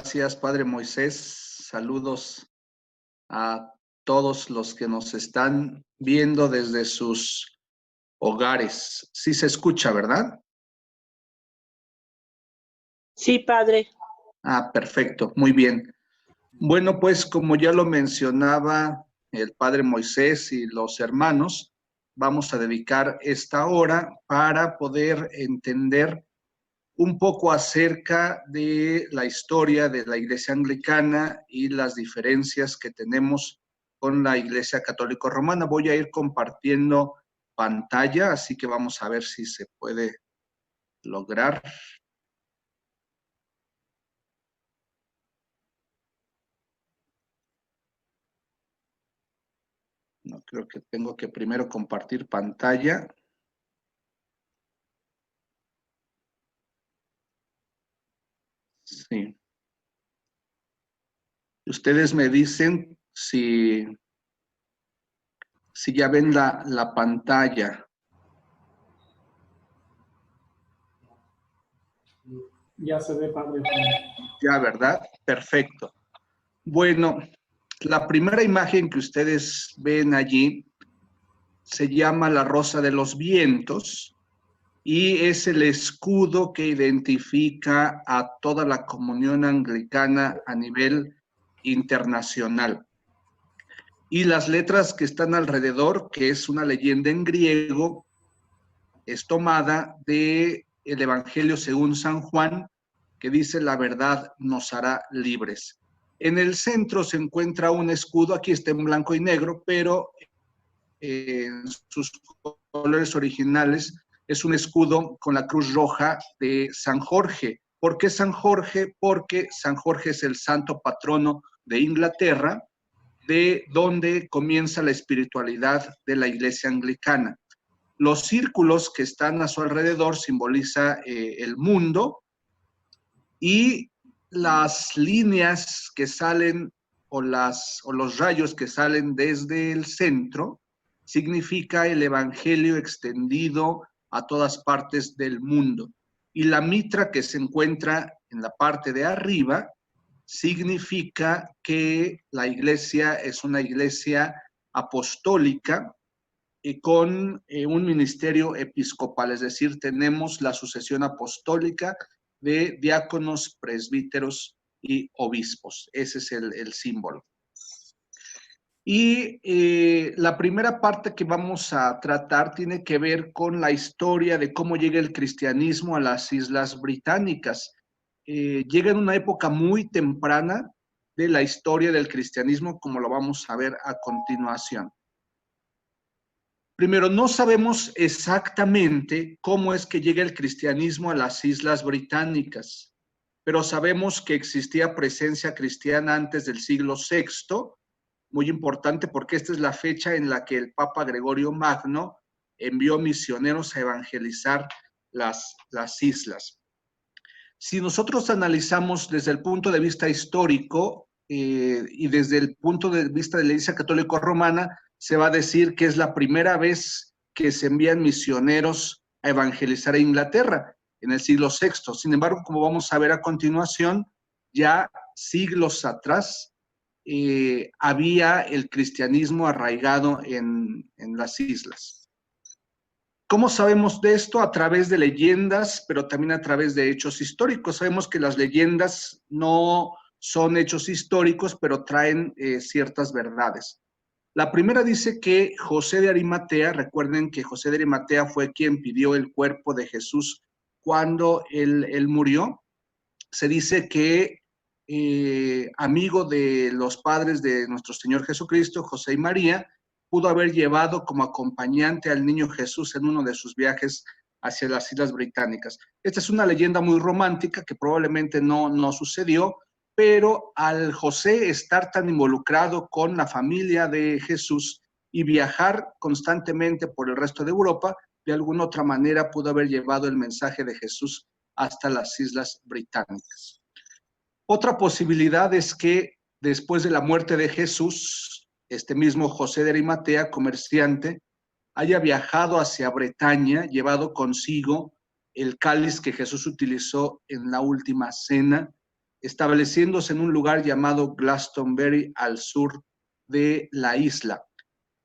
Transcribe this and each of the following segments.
Gracias, Padre Moisés. Saludos a todos los que nos están viendo desde sus hogares. Sí se escucha, ¿verdad? Sí, Padre. Perfecto, muy bien. Bueno, pues como ya lo mencionaba el Padre Moisés y los hermanos, vamos a dedicar esta hora para poder entender un poco acerca de la historia de la Iglesia Anglicana y las diferencias que tenemos con la Iglesia Católica Romana. Voy a ir compartiendo pantalla, así que vamos a ver si se puede lograr. No, creo que tengo que primero compartir pantalla. Sí. Ustedes me dicen si ya ven la pantalla. Ya se ve, Padre. Ya, ¿verdad? Perfecto. Bueno, la primera imagen que ustedes ven allí se llama la Rosa de los Vientos y es el escudo que identifica a toda la comunión anglicana a nivel internacional. Y las letras que están alrededor, que es una leyenda en griego, es tomada del Evangelio según San Juan, que dice: la verdad nos hará libres. En el centro se encuentra un escudo, aquí está en blanco y negro, pero en sus colores originales es un escudo con la cruz roja de San Jorge. ¿Por qué San Jorge? Porque San Jorge es el santo patrono de Inglaterra, de donde comienza la espiritualidad de la Iglesia Anglicana. Los círculos que están a su alrededor simboliza el mundo, y las líneas que salen o los rayos que salen desde el centro significa el evangelio extendido a todas partes del mundo. Y la mitra que se encuentra en la parte de arriba significa que la iglesia es una iglesia apostólica y con un ministerio episcopal, es decir, tenemos la sucesión apostólica de diáconos, presbíteros y obispos. Ese es el símbolo. Y la primera parte que vamos a tratar tiene que ver con la historia de cómo llega el cristianismo a las Islas Británicas. Llega en una época muy temprana de la historia del cristianismo, como lo vamos a ver a continuación. Primero, no sabemos exactamente cómo es que llega el cristianismo a las Islas Británicas, pero sabemos que existía presencia cristiana antes del siglo VI, muy importante porque esta es la fecha en la que el Papa Gregorio Magno envió misioneros a evangelizar las islas. Si nosotros analizamos desde el punto de vista histórico y desde el punto de vista de la Iglesia Católica Romana, se va a decir que es la primera vez que se envían misioneros a evangelizar a Inglaterra en el siglo VI. Sin embargo, como vamos a ver a continuación, ya siglos atrás había el cristianismo arraigado en las islas. ¿Cómo sabemos de esto? A través de leyendas, pero también a través de hechos históricos. Sabemos que las leyendas no son hechos históricos, pero traen ciertas verdades. La primera dice que José de Arimatea, recuerden que José de Arimatea fue quien pidió el cuerpo de Jesús cuando él murió. Se dice que amigo de los padres de nuestro Señor Jesucristo, José y María, pudo haber llevado como acompañante al niño Jesús en uno de sus viajes hacia las Islas Británicas. Esta es una leyenda muy romántica que probablemente no sucedió, pero al José estar tan involucrado con la familia de Jesús y viajar constantemente por el resto de Europa, de alguna otra manera pudo haber llevado el mensaje de Jesús hasta las Islas Británicas. Otra posibilidad es que después de la muerte de Jesús, este mismo José de Arimatea, comerciante, haya viajado hacia Bretaña, llevado consigo el cáliz que Jesús utilizó en la última cena, estableciéndose en un lugar llamado Glastonbury al sur de la isla.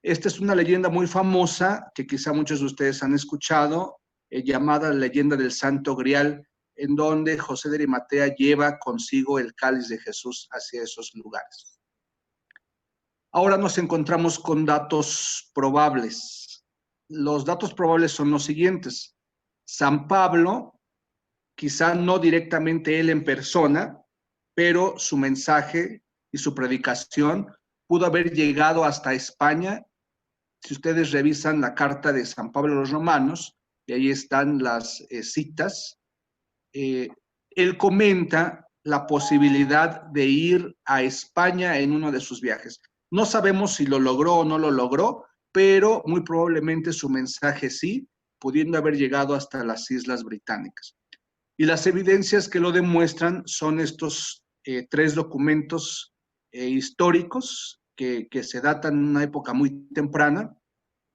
Esta es una leyenda muy famosa que quizá muchos de ustedes han escuchado, llamada la leyenda del Santo Grial, en donde José de Arimatea lleva consigo el cáliz de Jesús hacia esos lugares. Ahora nos encontramos con datos probables. Los datos probables son los siguientes. San Pablo, quizá no directamente él en persona, pero su mensaje y su predicación pudo haber llegado hasta España. Si ustedes revisan la carta de San Pablo a los Romanos, y ahí están las citas, él comenta la posibilidad de ir a España en uno de sus viajes. No sabemos si lo logró o no lo logró, pero muy probablemente su mensaje sí, pudiendo haber llegado hasta las Islas Británicas. Y las evidencias que lo demuestran son estos 3 documentos históricos que se datan en una época muy temprana: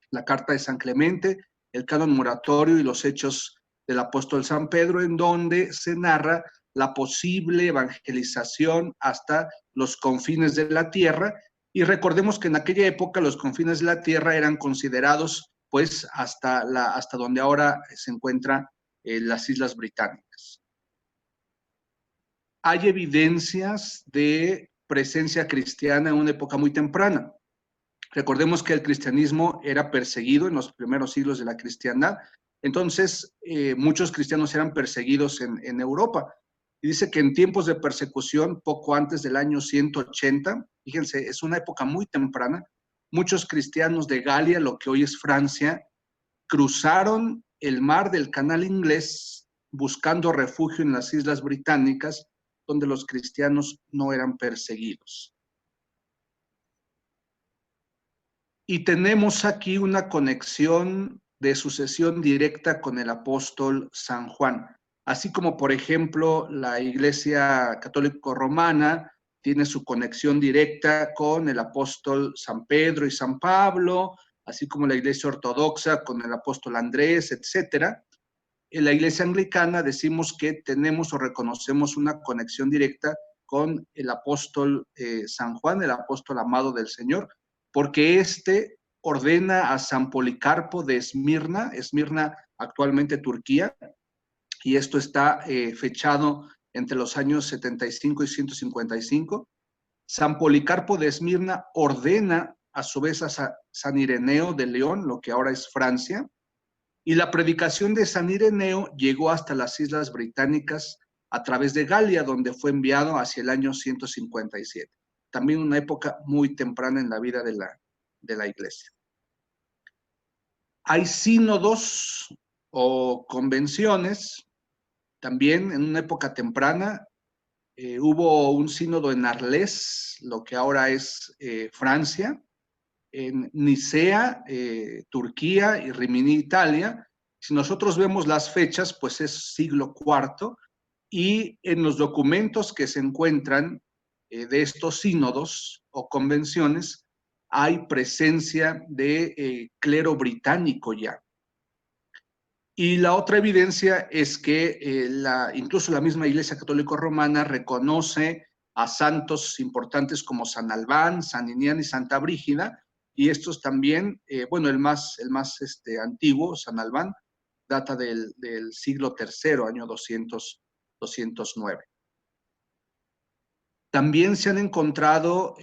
la Carta de San Clemente, el Canon Moratorio y los Hechos del Apóstol San Pedro, en donde se narra la posible evangelización hasta los confines de la tierra. Y recordemos que en aquella época los confines de la tierra eran considerados pues hasta donde ahora se encuentran las Islas Británicas. Hay evidencias de presencia cristiana en una época muy temprana. Recordemos que el cristianismo era perseguido en los primeros siglos de la cristiandad. Entonces, muchos cristianos eran perseguidos en Europa. Y dice que en tiempos de persecución, poco antes del año 180, fíjense, es una época muy temprana, muchos cristianos de Galia, lo que hoy es Francia, cruzaron el mar del Canal Inglés buscando refugio en las Islas Británicas, donde los cristianos no eran perseguidos. Y tenemos aquí una conexión de sucesión directa con el apóstol San Juan. Así como, por ejemplo, la Iglesia Católica Romana tiene su conexión directa con el apóstol San Pedro y San Pablo, así como la Iglesia Ortodoxa con el apóstol Andrés, etc. En la Iglesia Anglicana decimos que tenemos o reconocemos una conexión directa con el apóstol San Juan, el apóstol amado del Señor, porque éste ordena a San Policarpo de Esmirna actualmente Turquía, y esto está fechado entre los años 75 y 155. San Policarpo de Esmirna ordena a su vez a San Ireneo de León, lo que ahora es Francia, y la predicación de San Ireneo llegó hasta las Islas Británicas a través de Galia, donde fue enviado hacia el año 157. También una época muy temprana en la vida de la Iglesia. Hay sínodos o convenciones, también en una época temprana. Hubo un sínodo en Arles, lo que ahora es Francia, en Nicea, Turquía, y Rimini, Italia. Si nosotros vemos las fechas, pues es siglo IV, y en los documentos que se encuentran de estos sínodos o convenciones, hay presencia de clero británico ya. Y la otra evidencia es que incluso la misma Iglesia Católica Romana reconoce a santos importantes como San Albán, San Inián y Santa Brígida, y estos también, bueno, el más antiguo, San Albán, data del siglo III, año 209. También se han encontrado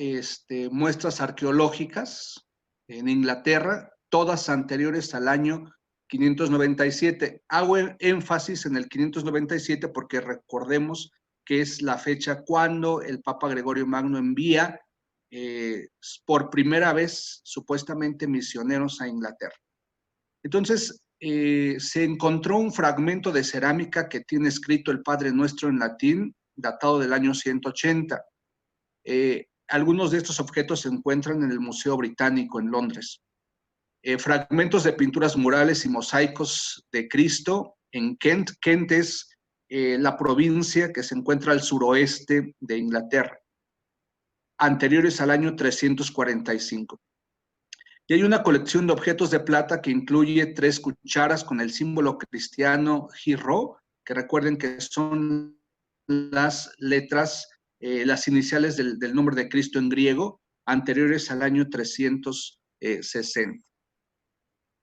muestras arqueológicas en Inglaterra, todas anteriores al año 597. Hago énfasis en el 597 porque recordemos que es la fecha cuando el Papa Gregorio Magno envía por primera vez supuestamente misioneros a Inglaterra. Entonces, se encontró un fragmento de cerámica que tiene escrito el Padre Nuestro en latín, datado del año 180. Algunos de estos objetos se encuentran en el Museo Británico en Londres. Fragmentos de pinturas murales y mosaicos de Cristo en Kent. Kent es la provincia que se encuentra al suroeste de Inglaterra, anteriores al año 345. Y hay una colección de objetos de plata que incluye 3 cucharas con el símbolo cristiano Giro, que recuerden que son las letras, las iniciales del nombre de Cristo en griego, anteriores al año 360.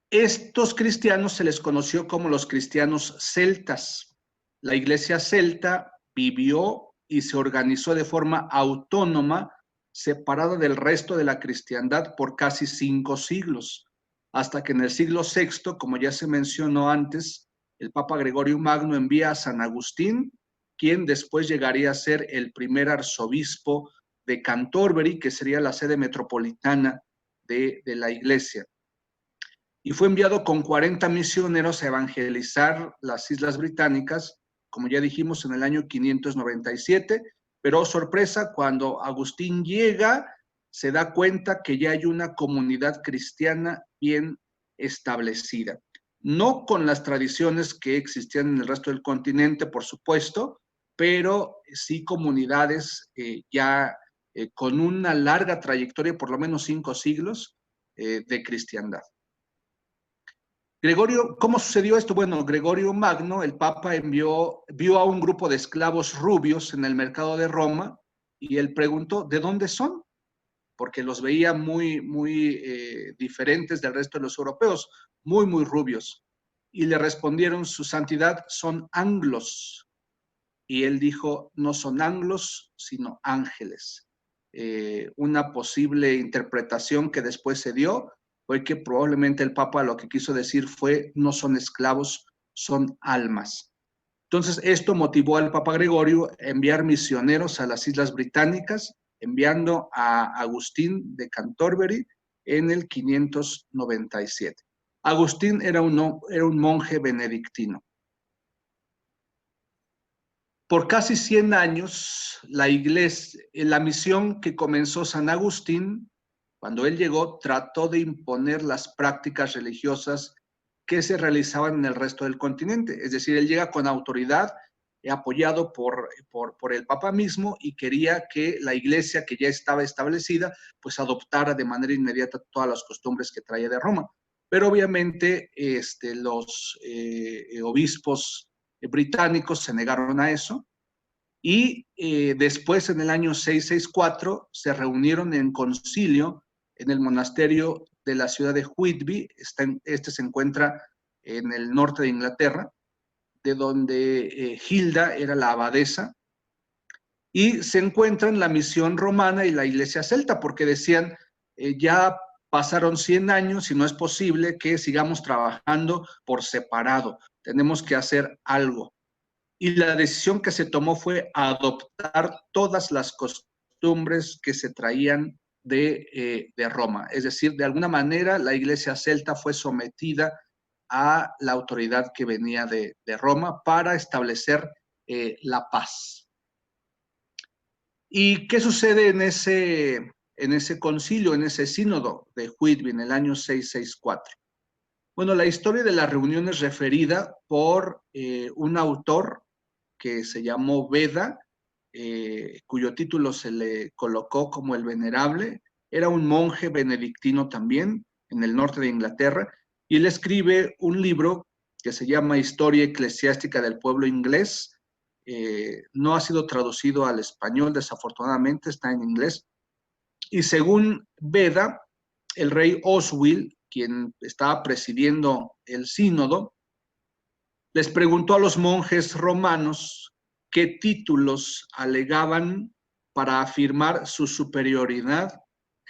Estos cristianos se les conoció como los cristianos celtas. La iglesia celta vivió y se organizó de forma autónoma, separada del resto de la cristiandad por casi 5 siglos, hasta que en el siglo VI, como ya se mencionó antes, el Papa Gregorio Magno envía a San Agustín, quien después llegaría a ser el primer arzobispo de Canterbury, que sería la sede metropolitana de la iglesia. Y fue enviado con 40 misioneros a evangelizar las Islas Británicas, como ya dijimos, en el año 597, pero sorpresa, cuando Agustín llega, se da cuenta que ya hay una comunidad cristiana bien establecida. No con las tradiciones que existían en el resto del continente, por supuesto, pero sí comunidades con una larga trayectoria, por lo menos 5 siglos, de cristiandad. Gregorio, ¿cómo sucedió esto? Bueno, Gregorio Magno, el Papa, vio a un grupo de esclavos rubios en el mercado de Roma y él preguntó, ¿de dónde son? Porque los veía muy diferentes del resto de los europeos, muy rubios. Y le respondieron, su santidad, son anglos. Y él dijo, no son anglos, sino ángeles. Una posible interpretación que después se dio fue que probablemente el Papa lo que quiso decir fue, no son esclavos, son almas. Entonces, esto motivó al Papa Gregorio a enviar misioneros a las Islas Británicas, enviando a Agustín de Canterbury en el 597. Agustín era un monje benedictino. Por casi 100 años, la misión que comenzó San Agustín, cuando él llegó, trató de imponer las prácticas religiosas que se realizaban en el resto del continente. Es decir, él llega con autoridad, apoyado por el Papa mismo, y quería que la iglesia, que ya estaba establecida, pues adoptara de manera inmediata todas las costumbres que traía de Roma. Pero obviamente los obispos británicos se negaron a eso, y después, en el año 664, se reunieron en concilio en el monasterio de la ciudad de Whitby. Este se encuentra en el norte de Inglaterra, de donde Hilda era la abadesa, y se encuentran la misión romana y la iglesia celta, porque decían, ya pasaron 100 años y no es posible que sigamos trabajando por separado, tenemos que hacer algo. Y la decisión que se tomó fue adoptar todas las costumbres que se traían de Roma. Es decir, de alguna manera la iglesia celta fue sometida a la autoridad que venía de Roma para establecer la paz. ¿Y qué sucede en ese concilio, en ese sínodo de Whitby en el año 664? Bueno, la historia de la reunión es referida por un autor que se llamó Beda, cuyo título se le colocó como el Venerable. Era un monje benedictino también, en el norte de Inglaterra, y él escribe un libro que se llama Historia Eclesiástica del Pueblo Inglés. No ha sido traducido al español, desafortunadamente, está en inglés. Y según Beda, el rey Oswiu, quien estaba presidiendo el sínodo, les preguntó a los monjes romanos qué títulos alegaban para afirmar su superioridad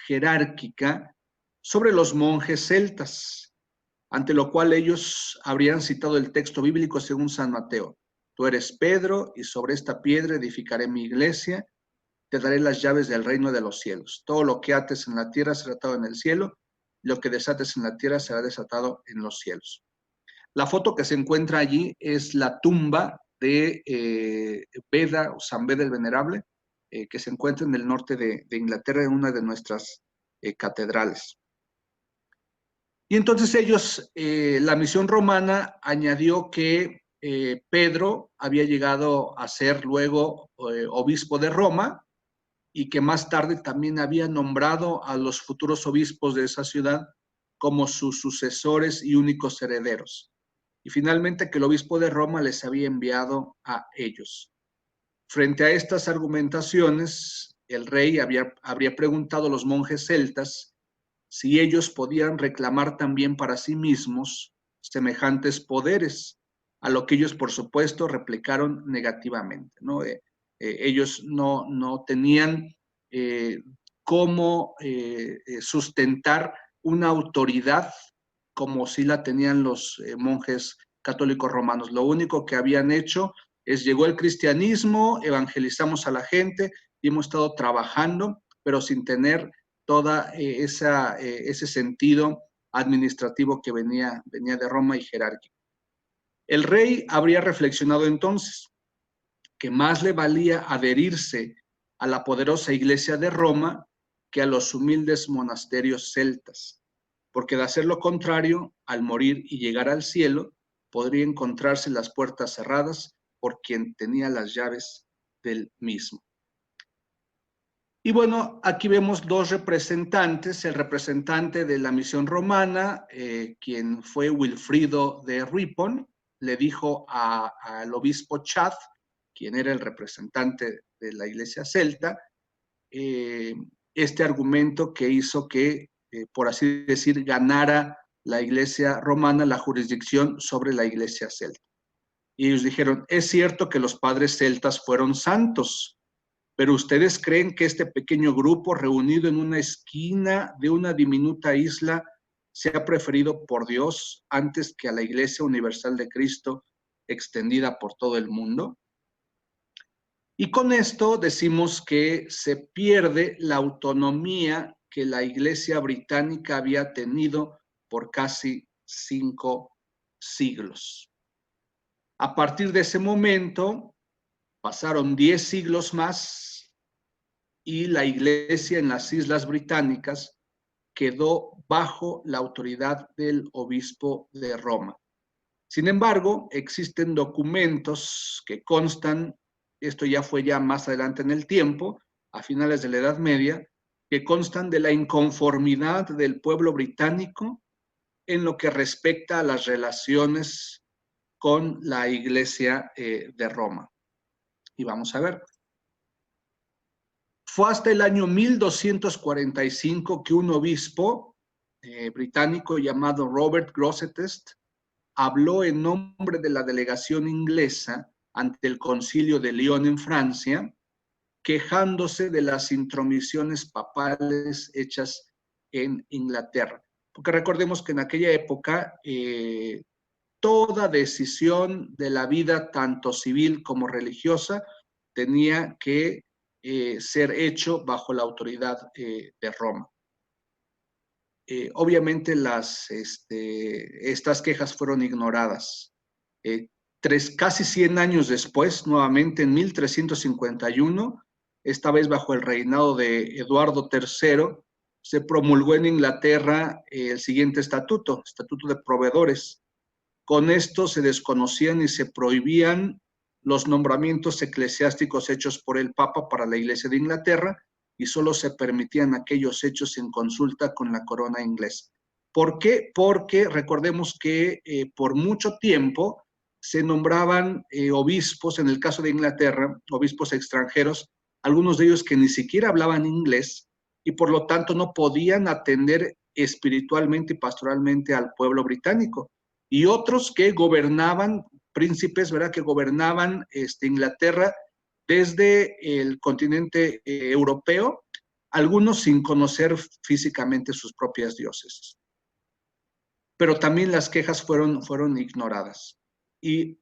jerárquica sobre los monjes celtas, ante lo cual ellos habrían citado el texto bíblico según San Mateo. Tú eres Pedro, y sobre esta piedra edificaré mi iglesia, te daré las llaves del reino de los cielos. Todo lo que ates en la tierra será atado en el cielo, lo que desates en la tierra será desatado en los cielos. La foto que se encuentra allí es la tumba de Beda, o San Beda el Venerable, que se encuentra en el norte de Inglaterra, en una de nuestras catedrales. Y entonces ellos, la misión romana añadió que Pedro había llegado a ser luego obispo de Roma, y que más tarde también había nombrado a los futuros obispos de esa ciudad como sus sucesores y únicos herederos. Y finalmente que el obispo de Roma les había enviado a ellos. Frente a estas argumentaciones, el rey habría preguntado a los monjes celtas si ellos podían reclamar también para sí mismos semejantes poderes, a lo que ellos, por supuesto, replicaron negativamente, ¿no? Ellos no tenían cómo sustentar una autoridad como si la tenían los monjes católicos romanos. Lo único que habían hecho es llegó el cristianismo, evangelizamos a la gente y hemos estado trabajando, pero sin tener toda ese sentido administrativo que venía de Roma y jerárquico. El rey habría reflexionado entonces que más le valía adherirse a la poderosa iglesia de Roma que a los humildes monasterios celtas, porque de hacer lo contrario, al morir y llegar al cielo, podría encontrarse las puertas cerradas por quien tenía las llaves del mismo. Y bueno, aquí vemos dos representantes, el representante de la misión romana, quien fue Wilfrido de Ripon, le dijo al obispo Chad, quien era el representante de la iglesia celta, este argumento que hizo que, por así decir, ganara la iglesia romana la jurisdicción sobre la iglesia celta. Y ellos dijeron, es cierto que los padres celtas fueron santos, pero ¿ustedes creen que este pequeño grupo reunido en una esquina de una diminuta isla sea preferido por Dios antes que a la Iglesia Universal de Cristo extendida por todo el mundo? Y con esto decimos que se pierde la autonomía que la Iglesia británica había tenido por casi 5 siglos. A partir de ese momento, pasaron 10 siglos más y la iglesia en las Islas Británicas quedó bajo la autoridad del obispo de Roma. Sin embargo, existen documentos que constan, esto ya fue más adelante en el tiempo, a finales de la Edad Media, que constan de la inconformidad del pueblo británico en lo que respecta a las relaciones con la iglesia de Roma. Y vamos a ver. Fue hasta el año 1245 que un obispo británico llamado Robert Grosseteste habló en nombre de la delegación inglesa ante el Concilio de Lyon en Francia, quejándose de las intromisiones papales hechas en Inglaterra. Porque recordemos que en aquella época toda decisión de la vida, tanto civil como religiosa, tenía que ser hecho bajo la autoridad de Roma. Obviamente estas quejas fueron ignoradas. Casi 100 años después, nuevamente en 1351, esta vez bajo el reinado de Eduardo III, se promulgó en Inglaterra el siguiente estatuto de proveedores. Con esto se desconocían y se prohibían los nombramientos eclesiásticos hechos por el Papa para la Iglesia de Inglaterra y solo se permitían aquellos hechos en consulta con la corona inglesa. ¿Por qué? Porque recordemos que por mucho tiempo se nombraban obispos, en el caso de Inglaterra, obispos extranjeros, algunos de ellos que ni siquiera hablaban inglés y por lo tanto no podían atender espiritualmente y pastoralmente al pueblo británico. Y otros que gobernaban, príncipes, ¿verdad?, que gobernaban Inglaterra desde el continente europeo, algunos sin conocer físicamente sus propias diócesis. Pero también las quejas fueron ignoradas. Y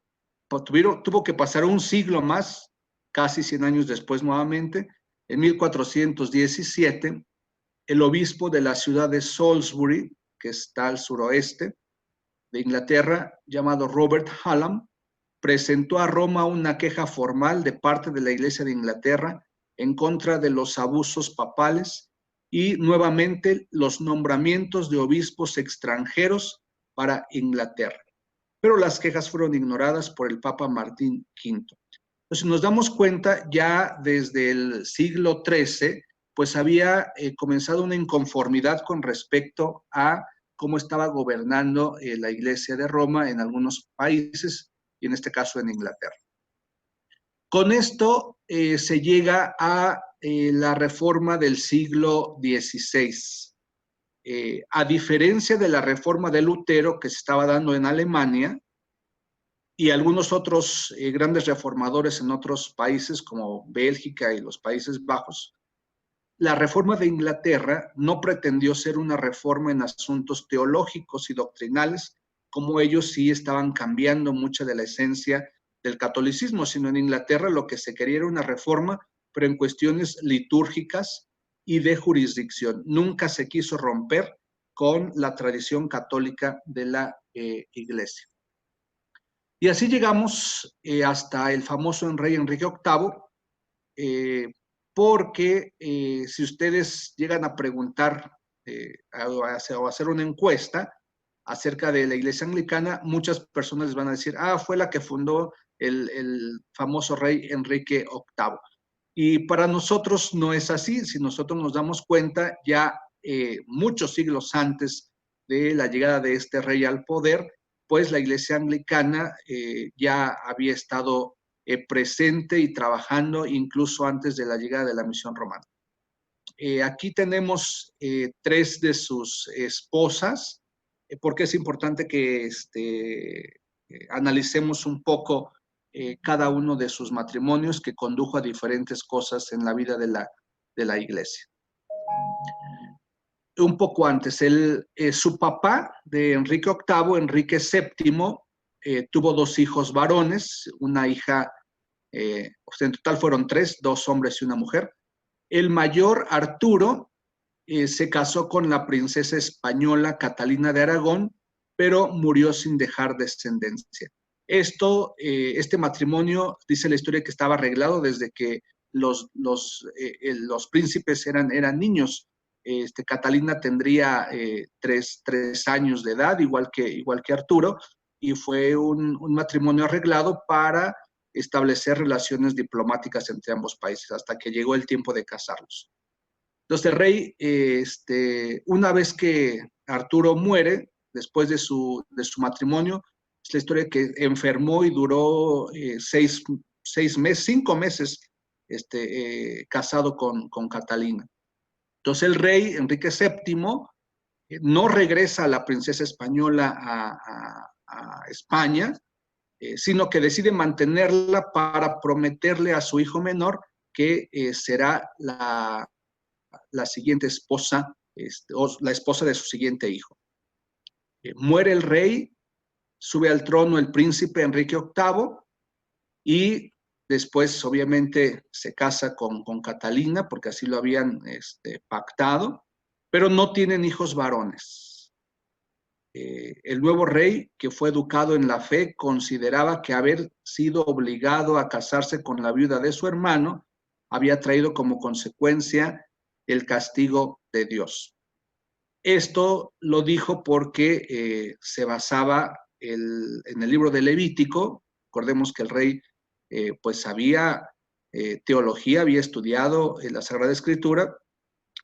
tuvo que pasar un siglo más, casi 100 años después nuevamente, en 1417, el obispo de la ciudad de Salisbury, que está al suroeste de Inglaterra, llamado Robert Hallam, presentó a Roma una queja formal de parte de la Iglesia de Inglaterra en contra de los abusos papales y nuevamente los nombramientos de obispos extranjeros para Inglaterra. Pero las quejas fueron ignoradas por el Papa Martín V. Entonces nos damos cuenta ya desde el siglo XIII, pues había comenzado una inconformidad con respecto a cómo estaba gobernando la Iglesia de Roma en algunos países, y en este caso en Inglaterra. Con esto se llega a la reforma del siglo XVI. A diferencia de la reforma de Lutero que se estaba dando en Alemania y algunos otros grandes reformadores en otros países como Bélgica y los Países Bajos, la reforma de Inglaterra no pretendió ser una reforma en asuntos teológicos y doctrinales, como ellos sí estaban cambiando mucha de la esencia del catolicismo, sino en Inglaterra lo que se quería era una reforma, pero en cuestiones litúrgicas y de jurisdicción. Nunca se quiso romper con la tradición católica de la Iglesia. Y así llegamos hasta el famoso rey Enrique VIII, porque si ustedes llegan a preguntar o a hacer una encuesta acerca de la Iglesia Anglicana, muchas personas les van a decir, fue la que fundó el famoso rey Enrique VIII. Y para nosotros no es así. Si nosotros nos damos cuenta, ya muchos siglos antes de la llegada de este rey al poder, pues la Iglesia Anglicana ya había estado presente y trabajando incluso antes de la llegada de la misión romana. Aquí tenemos 3 de sus esposas, porque es importante que analicemos un poco cada uno de sus matrimonios que condujo a diferentes cosas en la vida de la Iglesia. Un poco antes, su papá de Enrique VIII, Enrique VII, tuvo 2 hijos varones, una hija, en total fueron 3, 2 hombres y una mujer. El mayor, Arturo, se casó con la princesa española Catalina de Aragón, pero murió sin dejar descendencia. Este matrimonio, dice la historia, que estaba arreglado desde que los príncipes eran niños. Catalina tendría 3 años de edad, igual que Arturo, y fue un matrimonio arreglado para establecer relaciones diplomáticas entre ambos países, hasta que llegó el tiempo de casarlos. Entonces el rey, una vez que Arturo muere, después de su matrimonio, es la historia que enfermó y duró 5 meses casado con Catalina. Entonces el rey Enrique VII no regresa a la princesa española a España, sino que decide mantenerla para prometerle a su hijo menor que será la siguiente esposa, o la esposa de su siguiente hijo. Muere el rey, sube al trono el príncipe Enrique VIII y después obviamente se casa con Catalina porque así lo habían pactado, pero no tienen hijos varones. El nuevo rey, que fue educado en la fe, consideraba que haber sido obligado a casarse con la viuda de su hermano había traído como consecuencia el castigo de Dios. Esto lo dijo porque se basaba en el libro de Levítico. Recordemos que el rey pues sabía teología, había estudiado la Sagrada Escritura,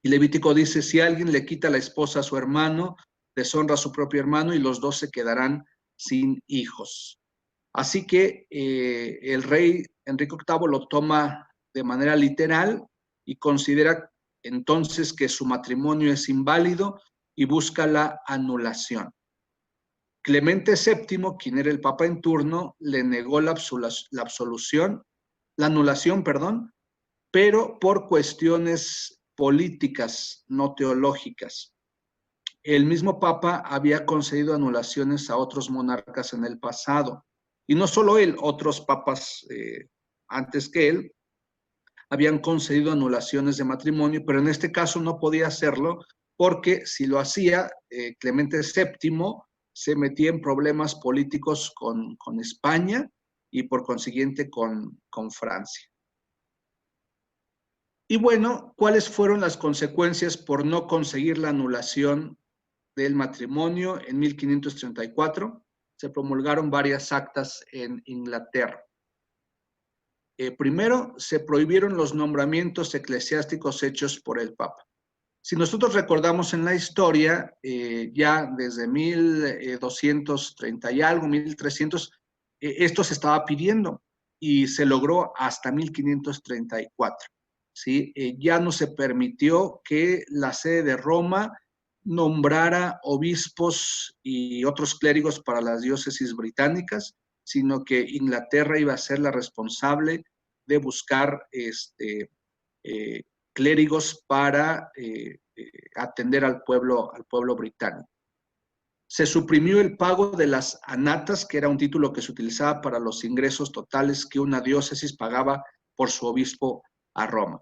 y Levítico dice, si alguien le quita la esposa a su hermano, deshonra a su propio hermano y los 2 se quedarán sin hijos. Así que el rey Enrique VIII lo toma de manera literal y considera entonces que su matrimonio es inválido y busca la anulación. Clemente VII, quien era el papa en turno, le negó la anulación, pero por cuestiones políticas, no teológicas. El mismo papa había concedido anulaciones a otros monarcas en el pasado, y no solo él, otros papas antes que él habían concedido anulaciones de matrimonio, pero en este caso no podía hacerlo porque si lo hacía, Clemente VII se metía en problemas políticos con España y por consiguiente con Francia. Y bueno, ¿cuáles fueron las consecuencias por no conseguir la anulación del matrimonio? En 1534 se promulgaron varias actas en Inglaterra. Primero, se prohibieron los nombramientos eclesiásticos hechos por el Papa. Si nosotros recordamos en la historia, ya desde 1230 y algo, 1300, esto se estaba pidiendo. y se logró hasta 1534. ¿Sí? Ya no se permitió que la sede de Roma nombrara obispos y otros clérigos para las diócesis británicas, sino que Inglaterra iba a ser la responsable de buscar clérigos para atender al pueblo británico. Se suprimió el pago de las anatas, que era un título que se utilizaba para los ingresos totales que una diócesis pagaba por su obispo a Roma.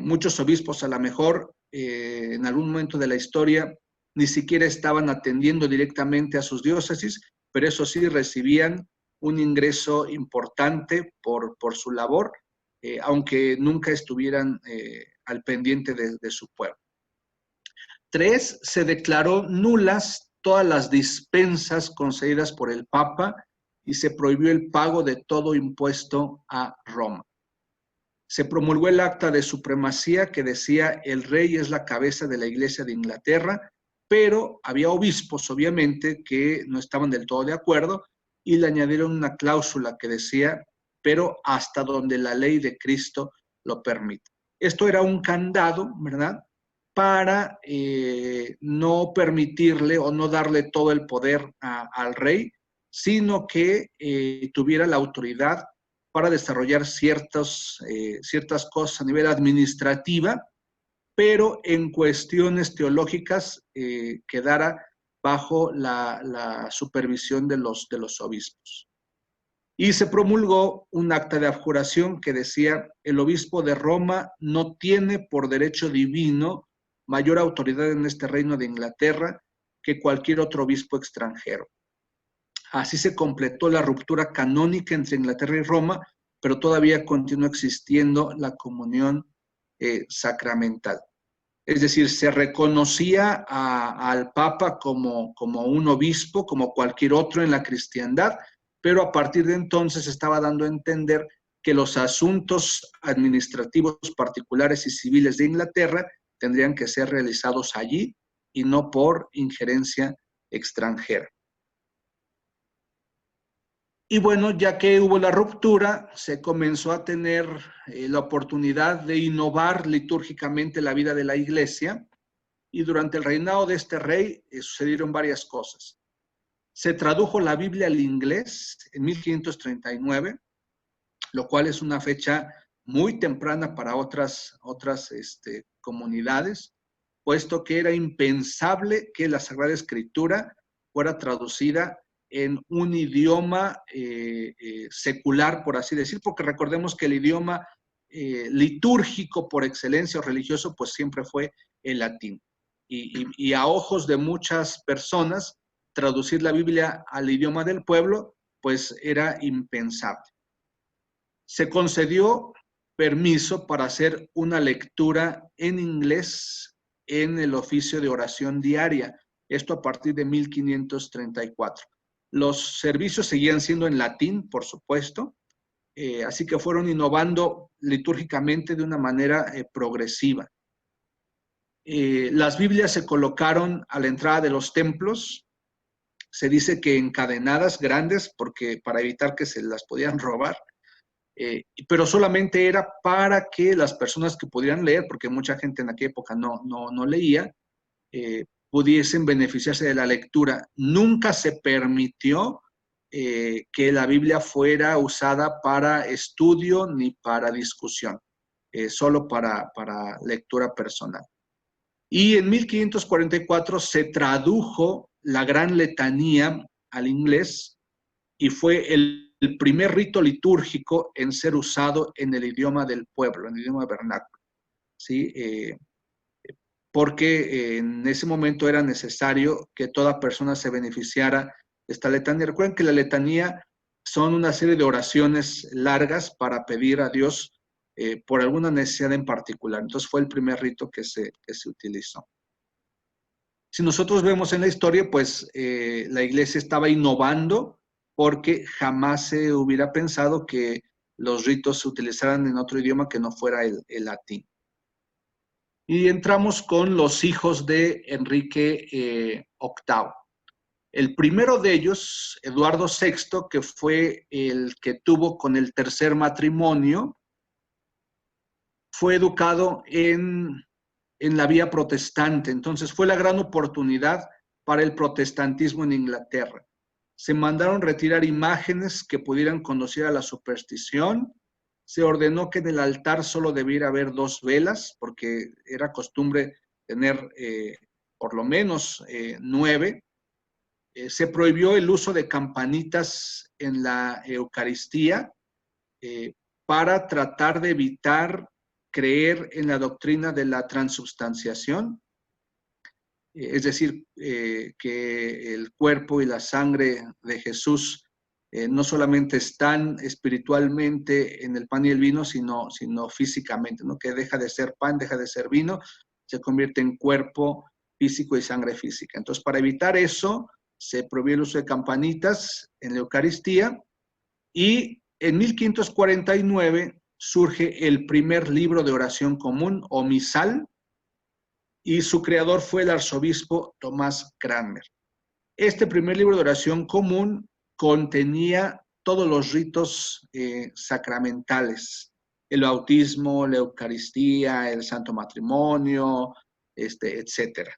Muchos obispos a lo mejor en algún momento de la historia ni siquiera estaban atendiendo directamente a sus diócesis, pero eso sí recibían un ingreso importante por su labor, aunque nunca estuvieran al pendiente de su pueblo. 3, se declaró nulas todas las dispensas concedidas por el Papa y se prohibió el pago de todo impuesto a Roma. Se promulgó el acta de supremacía que decía el rey es la cabeza de la Iglesia de Inglaterra, pero había obispos, obviamente, que no estaban del todo de acuerdo y le añadieron una cláusula que decía, pero hasta donde la ley de Cristo lo permite. Esto era un candado, ¿verdad?, para no permitirle o no darle todo el poder al rey, sino que tuviera la autoridad para desarrollar ciertas cosas a nivel administrativa, pero en cuestiones teológicas quedara bajo la supervisión de los obispos. Y se promulgó un acta de abjuración que decía, el obispo de Roma no tiene por derecho divino mayor autoridad en este reino de Inglaterra que cualquier otro obispo extranjero. Así se completó la ruptura canónica entre Inglaterra y Roma, pero todavía continúa existiendo la comunión sacramental. Es decir, se reconocía al Papa como un obispo, como cualquier otro en la cristiandad, pero a partir de entonces estaba dando a entender que los asuntos administrativos particulares y civiles de Inglaterra tendrían que ser realizados allí y no por injerencia extranjera. Y bueno, ya que hubo la ruptura, se comenzó a tener la oportunidad de innovar litúrgicamente la vida de la Iglesia, y durante el reinado de este rey sucedieron varias cosas. Se tradujo la Biblia al inglés en 1539, lo cual es una fecha muy temprana para otras comunidades, puesto que era impensable que la Sagrada Escritura fuera traducida en un idioma secular, por así decir, porque recordemos que el idioma litúrgico por excelencia o religioso, pues siempre fue el latín. Y a ojos de muchas personas, traducir la Biblia al idioma del pueblo, pues era impensable. Se concedió permiso para hacer una lectura en inglés en el oficio de oración diaria, esto a partir de 1534. Los servicios seguían siendo en latín, por supuesto, así que fueron innovando litúrgicamente de una manera progresiva. Las Biblias se colocaron a la entrada de los templos, se dice que encadenadas grandes, porque para evitar que se las podían robar, pero solamente era para que las personas que pudieran leer, porque mucha gente en aquella época no leía, pudiesen beneficiarse de la lectura. Nunca se permitió que la Biblia fuera usada para estudio ni para discusión, solo para lectura personal. Y en 1544 se tradujo la Gran Letanía al inglés y fue el primer rito litúrgico en ser usado en el idioma del pueblo, en el idioma vernáculo, ¿sí? Porque en ese momento era necesario que toda persona se beneficiara de esta letanía. Recuerden que la letanía son una serie de oraciones largas para pedir a Dios por alguna necesidad en particular. Entonces fue el primer rito que se utilizó. Si nosotros vemos en la historia, pues la iglesia estaba innovando porque jamás se hubiera pensado que los ritos se utilizaran en otro idioma que no fuera el latín. Y entramos con los hijos de Enrique VIII. El primero de ellos, Eduardo VI, que fue el que tuvo con el tercer matrimonio, fue educado en la vía protestante. Entonces fue la gran oportunidad para el protestantismo en Inglaterra. Se mandaron retirar imágenes que pudieran conducir a la superstición. Se ordenó que en el altar solo debiera haber 2 velas, porque era costumbre tener por lo menos 9. Se prohibió el uso de campanitas en la Eucaristía para tratar de evitar creer en la doctrina de la transubstanciación, es decir, que el cuerpo y la sangre de Jesús no solamente están espiritualmente en el pan y el vino, sino físicamente, ¿no? Que deja de ser pan, deja de ser vino, se convierte en cuerpo físico y sangre física. Entonces, para evitar eso, se prohibió el uso de campanitas en la Eucaristía, y en 1549 surge el primer libro de oración común o misal, y su creador fue el arzobispo Tomás Cranmer. Este primer libro de oración común contenía todos los ritos sacramentales, el bautismo, la Eucaristía, el santo matrimonio, etcétera.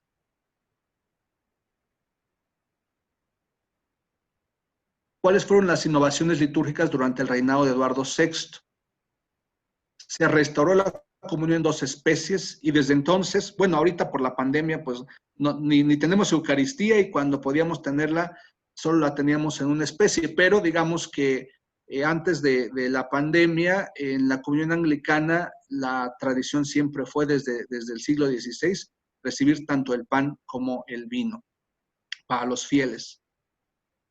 ¿Cuáles fueron las innovaciones litúrgicas durante el reinado de Eduardo VI? Se restauró la comunión en 2 especies, y desde entonces, bueno, ahorita por la pandemia, pues ni tenemos Eucaristía, y cuando podíamos tenerla, solo la teníamos en una especie, pero digamos que antes de la pandemia, en la comunión anglicana, la tradición siempre fue desde el siglo XVI, recibir tanto el pan como el vino para los fieles.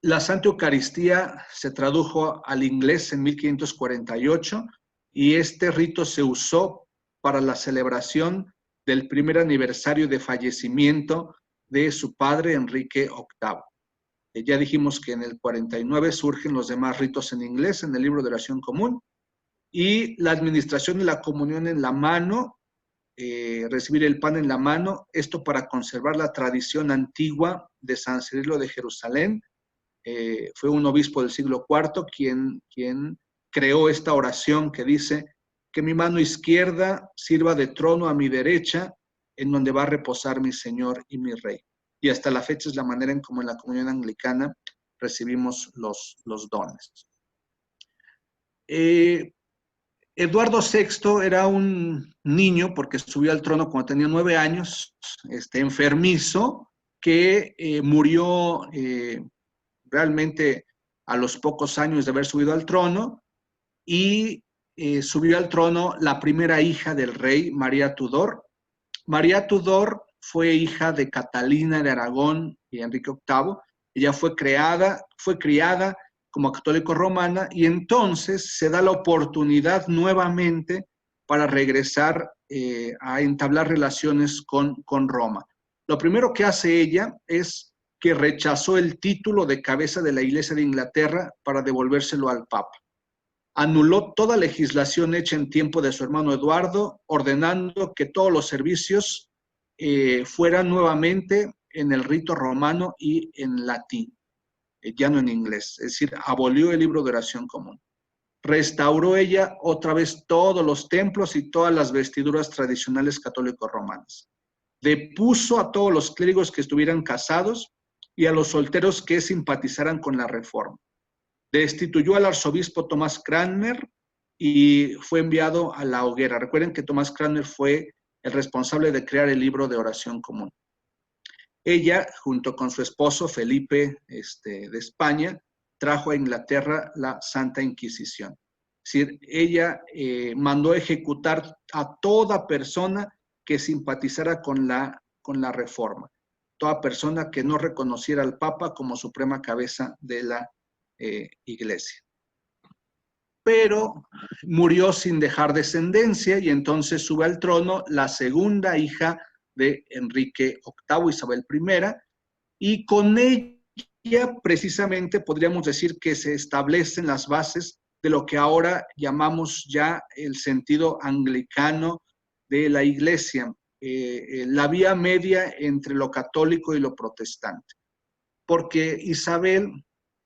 La Santa Eucaristía se tradujo al inglés en 1548, y este rito se usó para la celebración del primer aniversario de fallecimiento de su padre, Enrique VIII. Ya dijimos que en el 49 surgen los demás ritos en inglés en el libro de oración común, y la administración de la comunión en la mano, recibir el pan en la mano, esto para conservar la tradición antigua de San Cirilo de Jerusalén. Fue un obispo del siglo IV quien creó esta oración que dice: que mi mano izquierda sirva de trono a mi derecha, en donde va a reposar mi Señor y mi Rey. Y hasta la fecha es la manera en como en la comunión anglicana recibimos los dones. Eduardo VI era un niño, porque subió al trono cuando tenía 9 años, enfermizo, que murió realmente a los pocos años de haber subido al trono, y subió al trono la primera hija del rey, María Tudor. María Tudor fue hija de Catalina de Aragón y Enrique VIII. Ella fue criada como católica romana, y entonces se da la oportunidad nuevamente para regresar a entablar relaciones con Roma. Lo primero que hace ella es que rechazó el título de cabeza de la Iglesia de Inglaterra para devolvérselo al Papa. Anuló toda legislación hecha en tiempo de su hermano Eduardo, ordenando que todos los servicios fueran nuevamente en el rito romano y en latín, ya no en inglés. Es decir, abolió el libro de oración común. Restauró ella otra vez todos los templos y todas las vestiduras tradicionales católicos romanas. Depuso a todos los clérigos que estuvieran casados y a los solteros que simpatizaran con la reforma. Destituyó al arzobispo Tomás Cranmer y fue enviado a la hoguera. Recuerden que Tomás Cranmer fue el responsable de crear el libro de oración común. Ella, junto con su esposo Felipe de España, trajo a Inglaterra la Santa Inquisición. Es decir, ella mandó ejecutar a toda persona que simpatizara con la reforma, toda persona que no reconociera al Papa como suprema cabeza de la Iglesia. Pero murió sin dejar descendencia, y entonces sube al trono la segunda hija de Enrique VIII, Isabel I, y con ella precisamente podríamos decir que se establecen las bases de lo que ahora llamamos ya el sentido anglicano de la Iglesia, la vía media entre lo católico y lo protestante. porque Isabel,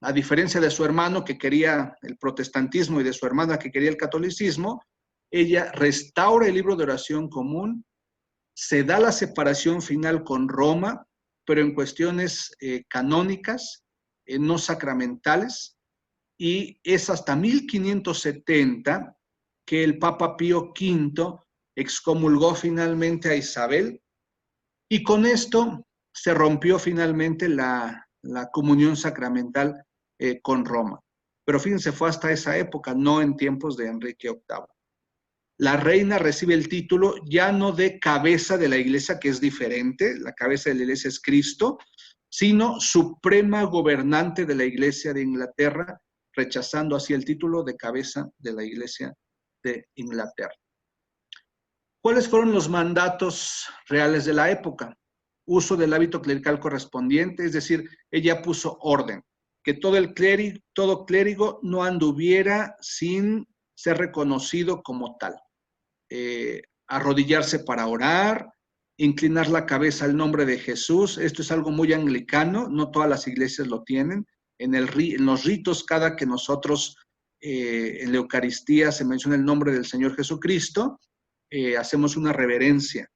a diferencia de su hermano que quería el protestantismo y de su hermana que quería el catolicismo, ella restaura el libro de oración común, se da la separación final con Roma, pero en cuestiones canónicas, no sacramentales, y es hasta 1570 que el Papa Pío V excomulgó finalmente a Isabel, y con esto se rompió finalmente la comunión sacramental con Roma. Pero fíjense, fue hasta esa época, no en tiempos de Enrique VIII. La reina recibe el título ya no de cabeza de la iglesia, que es diferente, la cabeza de la iglesia es Cristo, sino suprema gobernante de la iglesia de Inglaterra, rechazando así el título de cabeza de la iglesia de Inglaterra. ¿Cuáles fueron los mandatos reales de la época? Uso del hábito clerical correspondiente, es decir, ella puso orden, que todo clérigo no anduviera sin ser reconocido como tal. Arrodillarse para orar, inclinar la cabeza al nombre de Jesús. Esto es algo muy anglicano, no todas las iglesias lo tienen. En los ritos, cada que nosotros en la Eucaristía se menciona el nombre del Señor Jesucristo, hacemos una reverencia.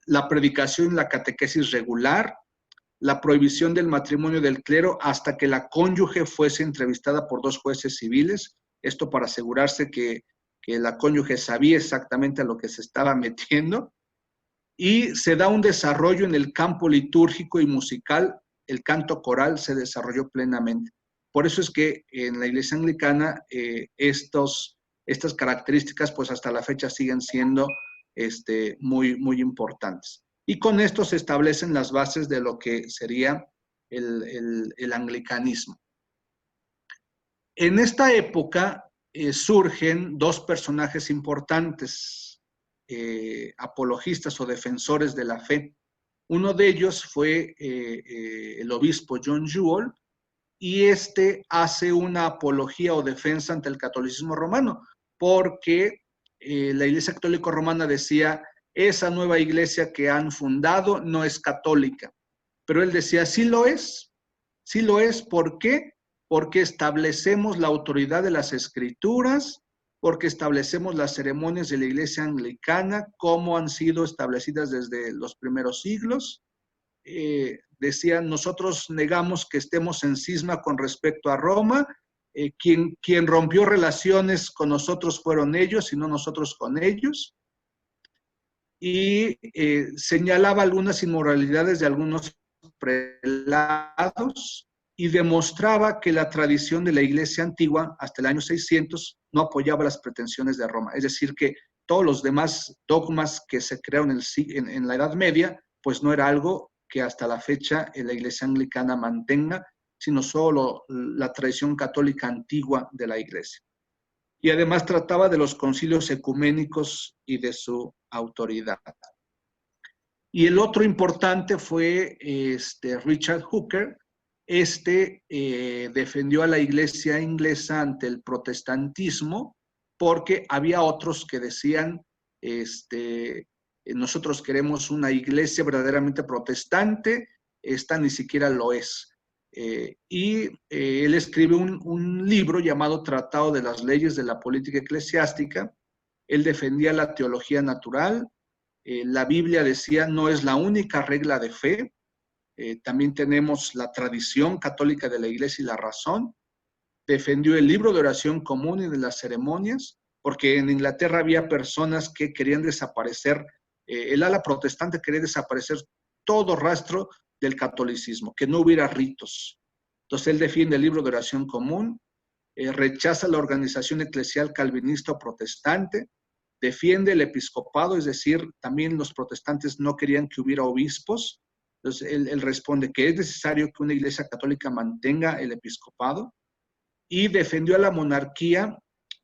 La predicación, la catequesis regular, la prohibición del matrimonio del clero hasta que la cónyuge fuese entrevistada por 2 jueces civiles, esto para asegurarse que la cónyuge sabía exactamente a lo que se estaba metiendo, y se da un desarrollo en el campo litúrgico y musical, el canto coral se desarrolló plenamente. Por eso es que en la iglesia anglicana estas características pues hasta la fecha siguen siendo muy, muy importantes. Y con esto se establecen las bases de lo que sería el anglicanismo. En esta época surgen 2 personajes importantes, apologistas o defensores de la fe. Uno de ellos fue el obispo John Jewel, y hace una apología o defensa ante el catolicismo romano, porque la Iglesia Católica Romana decía, esa nueva iglesia que han fundado no es católica. Pero él decía, sí lo es, ¿por qué? Porque establecemos la autoridad de las escrituras, porque establecemos las ceremonias de la iglesia anglicana, como han sido establecidas desde los primeros siglos. Decían, nosotros negamos que estemos en cisma con respecto a Roma, quien rompió relaciones con nosotros fueron ellos y no nosotros con ellos, y señalaba algunas inmoralidades de algunos prelados y demostraba que la tradición de la iglesia antigua hasta el año 600 no apoyaba las pretensiones de Roma, es decir que todos los demás dogmas que se crearon en la Edad Media pues no era algo que hasta la fecha la iglesia anglicana mantenga, sino solo la tradición católica antigua de la iglesia. Y además trataba de los concilios ecuménicos y de su autoridad. Y el otro importante fue Richard Hooker. Defendió a la iglesia inglesa ante el protestantismo, porque había otros que decían, nosotros queremos una iglesia verdaderamente protestante, esta ni siquiera lo es. Él escribe un libro llamado Tratado de las Leyes de la Política Eclesiástica. Él defendía la teología natural. La Biblia decía no es la única regla de fe. También tenemos la tradición católica de la iglesia y la razón. Defendió el libro de oración común y de las ceremonias, porque en Inglaterra había personas que querían desaparecer, el ala protestante quería desaparecer todo rastro del catolicismo, que no hubiera ritos. Entonces él defiende el libro de oración común, rechaza la organización eclesial calvinista o protestante, defiende el episcopado, es decir, también los protestantes no querían que hubiera obispos. Entonces él responde que es necesario que una iglesia católica mantenga el episcopado, y defendió a la monarquía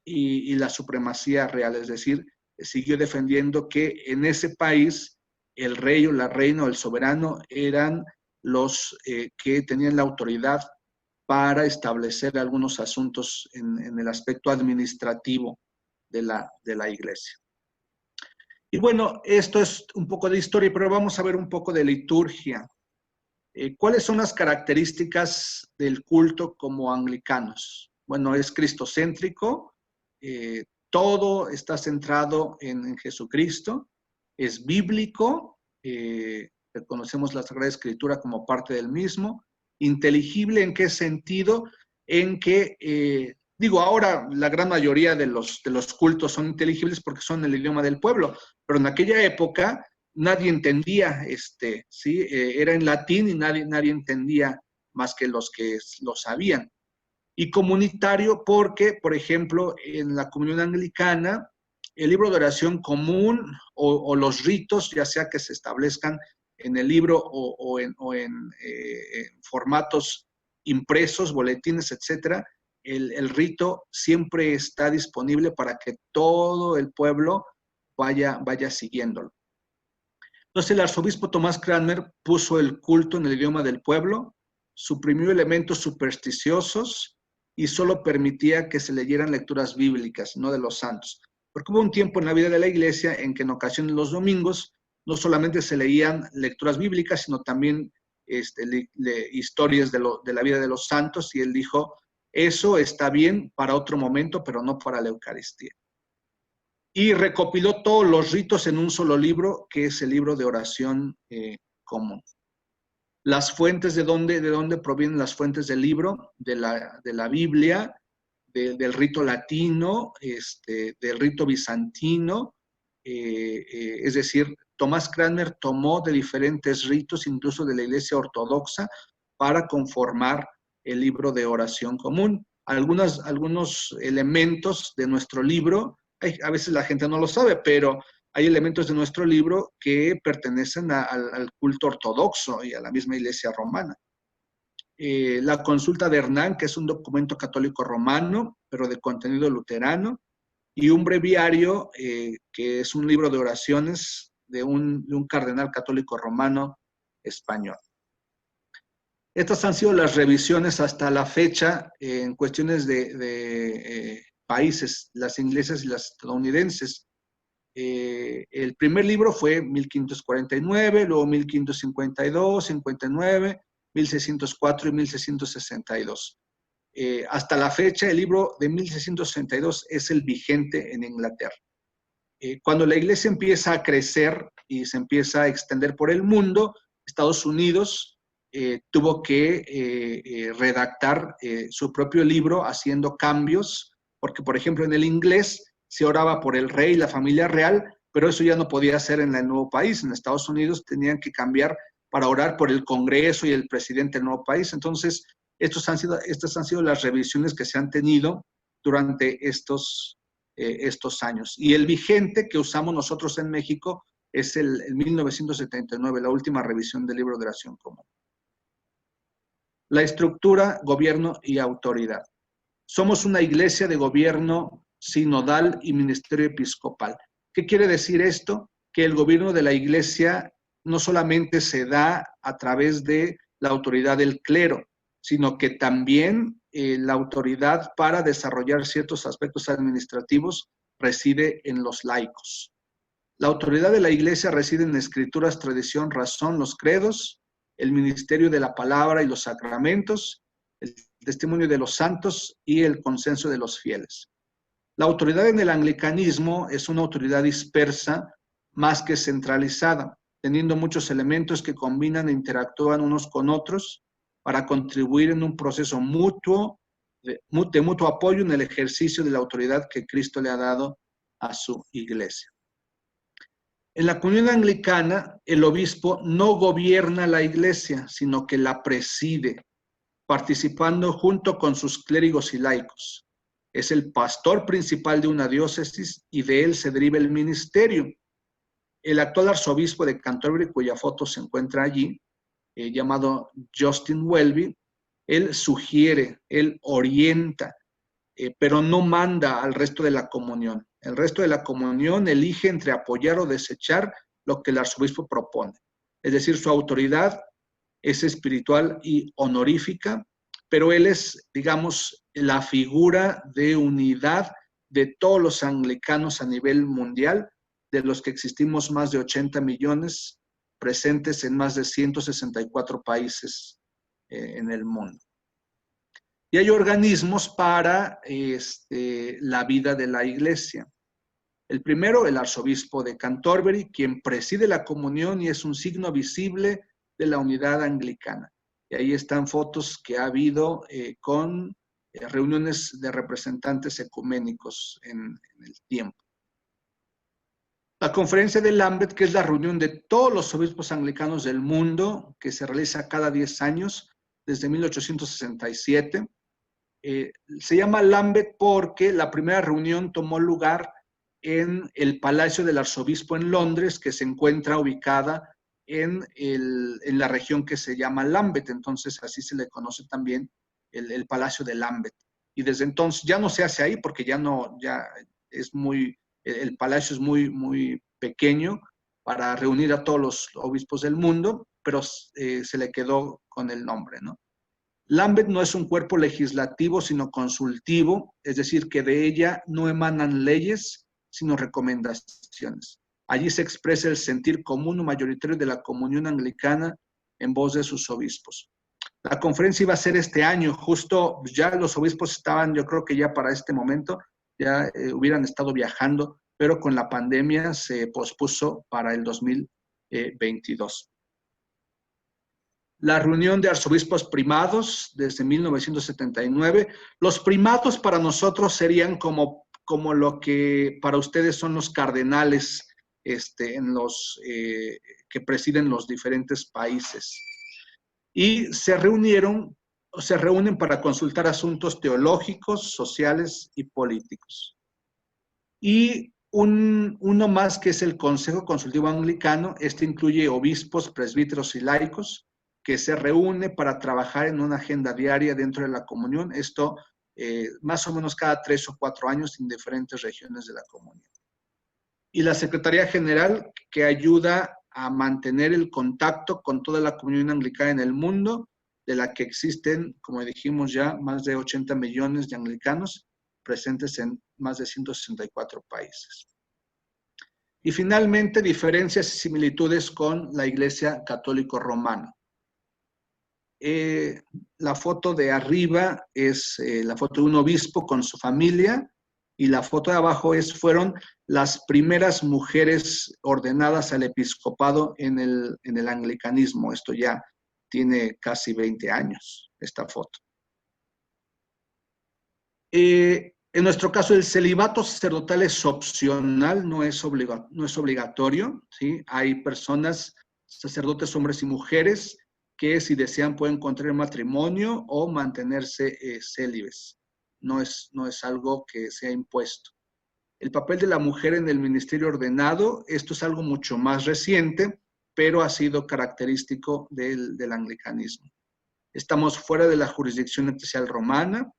y la supremacía real, es decir, siguió defendiendo que en ese país el rey o la reina o el soberano eran los que tenían la autoridad para establecer algunos asuntos en el aspecto administrativo de la iglesia. Y bueno, esto es un poco de historia, pero vamos a ver un poco de liturgia. ¿Cuáles son las características del culto como anglicanos? Bueno, es cristocéntrico, todo está centrado en Jesucristo, es bíblico, reconocemos la Sagrada Escritura como parte del mismo, inteligible. ¿En qué sentido? En que, ahora la gran mayoría de los cultos son inteligibles porque son el idioma del pueblo, pero en aquella época nadie entendía, ¿sí? Era en latín y nadie entendía más que los que lo sabían. Y comunitario porque, por ejemplo, en la comunión anglicana, el libro de oración común o los ritos, ya sea que se establezcan en el libro o en formatos impresos, boletines, etcétera, el rito siempre está disponible para que todo el pueblo vaya siguiéndolo. Entonces el arzobispo Tomás Cranmer puso el culto en el idioma del pueblo, suprimió elementos supersticiosos y solo permitía que se leyeran lecturas bíblicas, no de los santos. Porque hubo un tiempo en la vida de la iglesia en que en ocasiones los domingos no solamente se leían lecturas bíblicas, sino también historias de la vida de los santos, y él dijo, eso está bien para otro momento, pero no para la Eucaristía. Y recopiló todos los ritos en un solo libro, que es el libro de oración común. Las fuentes, ¿de dónde provienen las fuentes del libro? De la Biblia, del rito latino, del rito bizantino, es decir, Tomás Cranmer tomó de diferentes ritos, incluso de la Iglesia Ortodoxa, para conformar el libro de oración común. Algunos elementos de nuestro libro, a veces la gente no lo sabe, pero hay elementos de nuestro libro que pertenecen al culto ortodoxo y a la misma Iglesia romana. La consulta de Hernán, que es un documento católico romano, pero de contenido luterano, y un breviario, que es un libro de oraciones de un cardenal católico romano español. Estas han sido las revisiones hasta la fecha en cuestiones de países, las inglesas y las estadounidenses. El primer libro fue 1549, luego 1552, 59, 1604 y 1662. Hasta la fecha, el libro de 1662 es el vigente en Inglaterra. Cuando la iglesia empieza a crecer y se empieza a extender por el mundo, Estados Unidos tuvo que redactar su propio libro haciendo cambios, porque por ejemplo en el inglés se oraba por el rey y la familia real, pero eso ya no podía hacer en el nuevo país. En Estados Unidos tenían que cambiar para orar por el Congreso y el presidente del nuevo país. Entonces, estas han sido las revisiones que se han tenido durante estos años. Y el vigente que usamos nosotros en México es el 1979, la última revisión del libro de oración común. La estructura, gobierno y autoridad. Somos una iglesia de gobierno sinodal y ministerio episcopal. ¿Qué quiere decir esto? Que el gobierno de la iglesia no solamente se da a través de la autoridad del clero, sino que también la autoridad para desarrollar ciertos aspectos administrativos reside en los laicos. La autoridad de la iglesia reside en escrituras, tradición, razón, los credos, el ministerio de la palabra y los sacramentos, el testimonio de los santos y el consenso de los fieles. La autoridad en el anglicanismo es una autoridad dispersa más que centralizada, teniendo muchos elementos que combinan e interactúan unos con otros para contribuir en un proceso de mutuo apoyo en el ejercicio de la autoridad que Cristo le ha dado a su iglesia. En la comunión anglicana, el obispo no gobierna la iglesia, sino que la preside, participando junto con sus clérigos y laicos. Es el pastor principal de una diócesis y de él se deriva el ministerio. El actual arzobispo de Canterbury, cuya foto se encuentra allí, llamado Justin Welby, él sugiere, él orienta, pero no manda al resto de la comunión. El resto de la comunión elige entre apoyar o desechar lo que el arzobispo propone. Es decir, su autoridad es espiritual y honorífica, pero él es, digamos, la figura de unidad de todos los anglicanos a nivel mundial, de los que existimos más de 80 millones presentes en más de 164 países en el mundo. Y hay organismos para la vida de la iglesia. El primero, el arzobispo de Canterbury, quien preside la comunión y es un signo visible de la unidad anglicana. Y ahí están fotos que ha habido con reuniones de representantes ecuménicos en el tiempo. La conferencia de Lambeth, que es la reunión de todos los obispos anglicanos del mundo, que se realiza cada 10 años, desde 1867. Se llama Lambeth porque la primera reunión tomó lugar en el Palacio del Arzobispo en Londres, que se encuentra ubicada en la región que se llama Lambeth. Entonces, así se le conoce también el Palacio de Lambeth. Y desde entonces ya no se hace ahí porque ya es muy, el palacio es muy pequeño para reunir a todos los obispos del mundo, pero se le quedó con el nombre, ¿no? Lambeth no es un cuerpo legislativo, sino consultivo, es decir, que de ella no emanan leyes, sino recomendaciones. Allí se expresa el sentir común o mayoritario de la comunión anglicana en voz de sus obispos. La conferencia iba a ser este año, justo ya los obispos estaban, yo creo que ya para este momento, ya hubieran estado viajando, pero con la pandemia se pospuso para el 2022. La reunión de arzobispos primados desde 1979. Los primados para nosotros serían como lo que para ustedes son los cardenales que presiden los diferentes países. Y se reúnen para consultar asuntos teológicos, sociales y políticos. Y uno más que es el Consejo Consultivo Anglicano. Este incluye obispos, presbíteros y laicos, que se reúne para trabajar en una agenda diaria dentro de la comunión. Esto más o menos cada 3 o 4 años en diferentes regiones de la comunión. Y la Secretaría General, que ayuda a mantener el contacto con toda la comunión anglicana en el mundo, de la que existen, como dijimos ya, más de 80 millones de anglicanos presentes en más de 164 países. Y finalmente, diferencias y similitudes con la Iglesia Católica Romana. La foto de arriba es la foto de un obispo con su familia, y la foto de abajo fueron las primeras mujeres ordenadas al episcopado en el anglicanismo. Esto ya tiene casi 20 años, esta foto. En nuestro caso, el celibato sacerdotal es opcional, no es obligatorio, ¿sí? Hay personas, sacerdotes, hombres y mujeres, que si desean pueden contraer matrimonio o mantenerse célibes. No es algo que sea impuesto. El papel de la mujer en el ministerio ordenado, esto es algo mucho más reciente, pero ha sido característico del anglicanismo. Estamos fuera de la jurisdicción eclesial romana.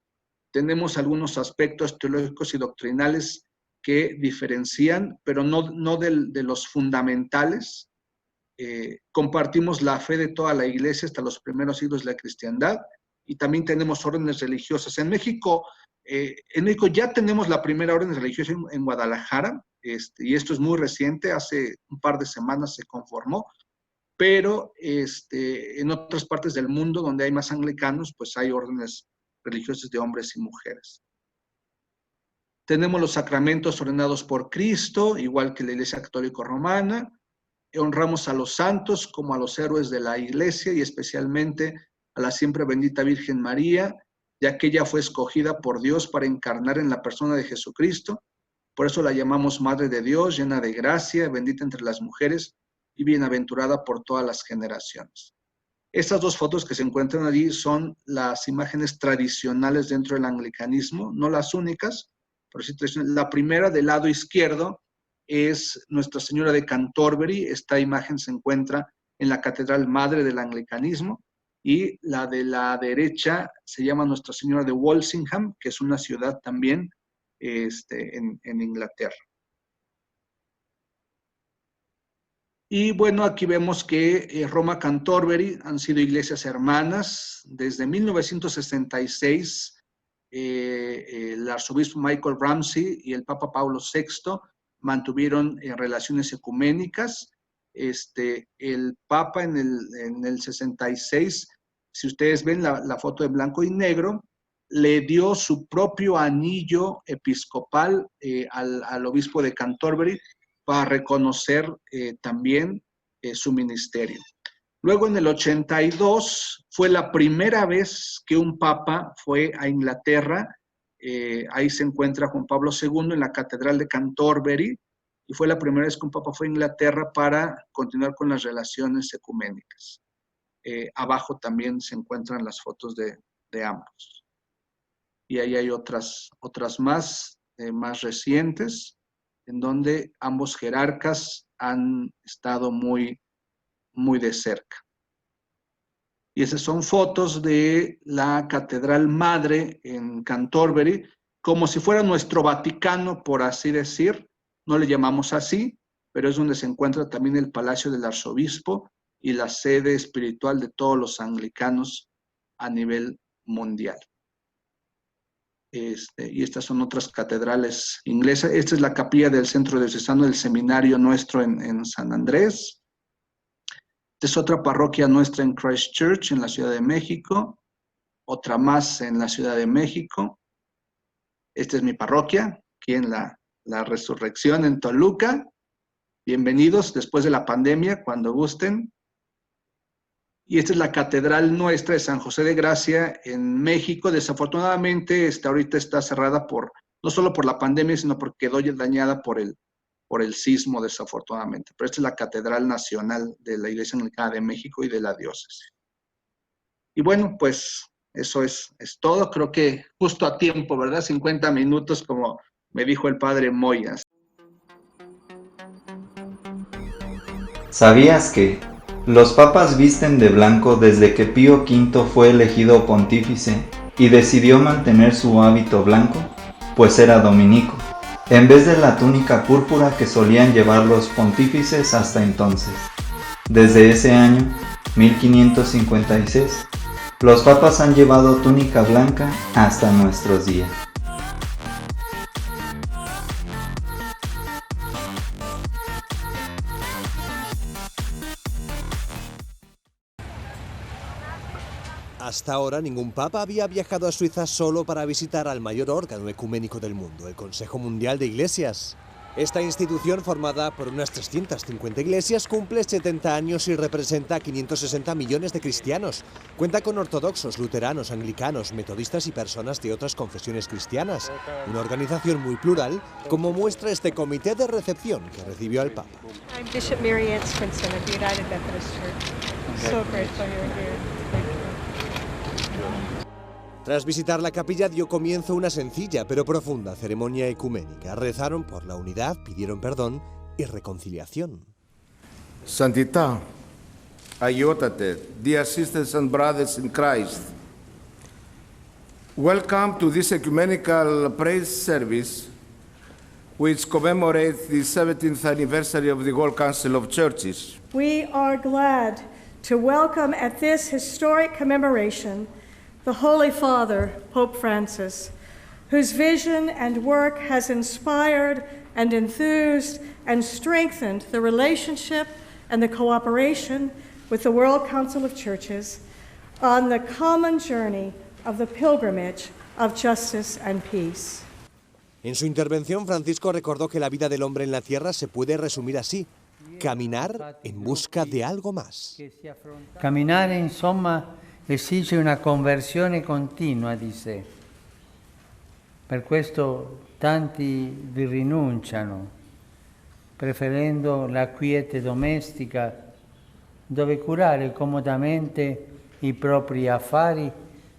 Tenemos algunos aspectos teológicos y doctrinales que diferencian, pero no de los fundamentales. Compartimos la fe de toda la iglesia hasta los primeros siglos de la cristiandad, y también tenemos órdenes religiosas. En México ya tenemos la primera orden religiosa en Guadalajara, y esto es muy reciente, hace un par de semanas se conformó, pero en otras partes del mundo donde hay más anglicanos, pues hay órdenes religiosas de hombres y mujeres. Tenemos los sacramentos ordenados por Cristo, igual que la Iglesia Católica Romana. Honramos a los santos como a los héroes de la Iglesia, y especialmente a la siempre bendita Virgen María, ya que ella fue escogida por Dios para encarnar en la persona de Jesucristo. Por eso la llamamos Madre de Dios, llena de gracia, bendita entre las mujeres y bienaventurada por todas las generaciones. Estas dos fotos que se encuentran allí son las imágenes tradicionales dentro del anglicanismo, no las únicas, pero sí tradicionales. La primera del lado izquierdo es Nuestra Señora de Canterbury. Esta imagen se encuentra en la Catedral Madre del Anglicanismo, y la de la derecha se llama Nuestra Señora de Walsingham, que es una ciudad también en Inglaterra. Y bueno, aquí vemos que Roma, Canterbury han sido iglesias hermanas. Desde 1966, el arzobispo Michael Ramsey y el Papa Pablo VI mantuvieron relaciones ecuménicas, el Papa en el 66, si ustedes ven la foto de blanco y negro, le dio su propio anillo episcopal al obispo de Canterbury para reconocer también su ministerio. Luego en el 82 fue la primera vez que un papa fue a Inglaterra. Ahí se encuentra Juan Pablo II en la Catedral de Canterbury, y fue la primera vez que un papa fue a Inglaterra para continuar con las relaciones ecuménicas. Abajo también se encuentran las fotos de ambos. Y ahí hay otras más recientes, en donde ambos jerarcas han estado muy de cerca. Y esas son fotos de la Catedral Madre en Canterbury, como si fuera nuestro Vaticano, por así decir. No le llamamos así, pero es donde se encuentra también el Palacio del Arzobispo y la sede espiritual de todos los anglicanos a nivel mundial. Y estas son otras catedrales inglesas. Esta es la capilla del Centro Diocesano del Seminario nuestro en San Andrés. Esta es otra parroquia nuestra en Christchurch, en la Ciudad de México. Otra más en la Ciudad de México. Esta es mi parroquia, aquí en la Resurrección en Toluca. Bienvenidos después de la pandemia, cuando gusten. Y esta es la catedral nuestra de San José de Gracia en México. Desafortunadamente, ahorita está cerrada no solo por la pandemia, sino porque quedó dañada por el sismo, desafortunadamente. Pero esta es la Catedral Nacional de la Iglesia Anglicana de México y de la diócesis. Y bueno, pues eso es todo. Creo que justo a tiempo, ¿verdad? 50 minutos, como me dijo el padre Moyas. ¿Sabías que los papas visten de blanco desde que Pío V fue elegido pontífice y decidió mantener su hábito blanco? Pues era dominico, en vez de la túnica púrpura que solían llevar los pontífices hasta entonces. Desde ese año, 1556, los papas han llevado túnica blanca hasta nuestros días. Hasta ahora ningún papa había viajado a Suiza solo para visitar al mayor órgano ecuménico del mundo, el Consejo Mundial de Iglesias. Esta institución, formada por unas 350 iglesias, cumple 70 años y representa a 560 millones de cristianos. Cuenta con ortodoxos, luteranos, anglicanos, metodistas y personas de otras confesiones cristianas. Una organización muy plural, como muestra este comité de recepción que recibió al Papa. I'm Bishop Mary Ann Swinson of the United Methodist Church. So grateful you're here. Tras visitar la capilla dio comienzo una sencilla pero profunda ceremonia ecuménica. Rezaron por la unidad, pidieron perdón y reconciliación. Santità, aiutate, dear sisters and brothers in Christ. Welcome to this ecumenical praise service, which commemorates the 17th anniversary of the World Council of Churches. We are glad to welcome at this historic commemoration the Holy Father, Pope Francis, whose vision and work has inspired and enthused and strengthened the relationship and the cooperation with the World Council of Churches on the common journey of the pilgrimage of justice and peace. En su intervención, Francisco recordó que la vida del hombre en la tierra se puede resumir así: caminar en busca de algo más. Camminare, insomma, esige una conversione continua di sé. Per questo tanti vi rinunciano, preferendo la quiete domestica, dove curare comodamente i propri affari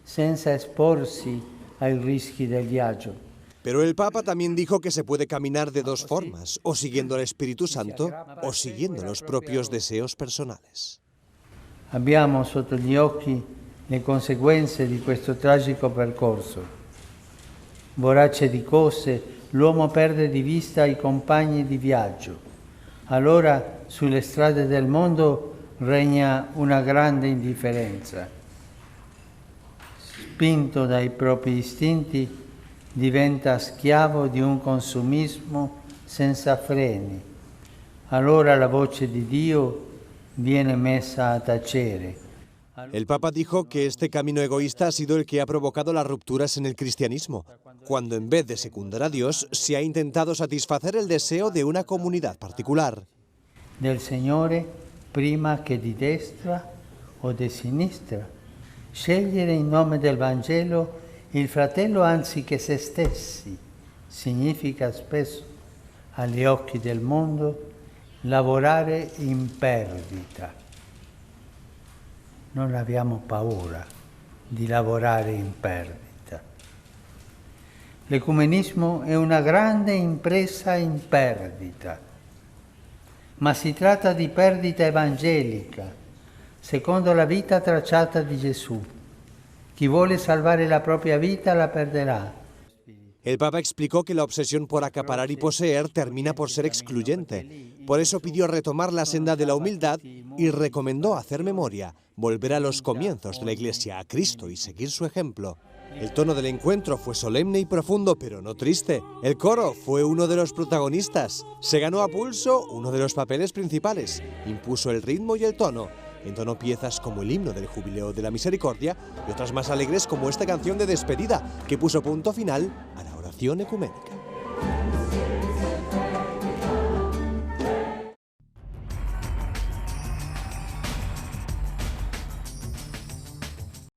senza esporsi ai rischi del viaggio. Pero el Papa también dijo que se puede caminar de dos formas, o siguiendo al Espíritu Santo, o siguiendo los propios deseos personales. Abbiamo sotto gli occhi le conseguenze di questo tragico percorso. Vorace di cose, l'uomo perde di vista i compagni di viaggio. Allora sulle strade del mondo regna una grande indifferenza. Spinto dai propri istinti, diventa schiavo di un consumismo senza freni. allora la voce di Dio viene messa a tacere. El Papa dijo que este camino egoísta ha sido el que ha provocado las rupturas en el cristianismo, cuando en vez de secundar a Dios se ha intentado satisfacer el deseo de una comunidad particular. Del Signore prima che di destra o di sinistra. Scegliere in nome del Vangelo il fratello anziché se stessi significa spesso, agli occhi del mondo, lavorare in perdita. Non abbiamo paura di lavorare in perdita. L'ecumenismo è una grande impresa in perdita, ma si tratta di perdita evangelica, secondo la vita tracciata di Gesù. Chi vuole salvare la propria vita la perderà. El Papa explicó que la obsesión por acaparar y poseer termina por ser excluyente. Por eso pidió retomar la senda de la humildad y recomendó hacer memoria, volver a los comienzos de la Iglesia, a Cristo y seguir su ejemplo. El tono del encuentro fue solemne y profundo, pero no triste. El coro fue uno de los protagonistas. Se ganó a pulso uno de los papeles principales. Impuso el ritmo y el tono. Entonó piezas como el himno del Jubileo de la Misericordia y otras más alegres como esta canción de despedida, que puso punto final a la oración ecuménica.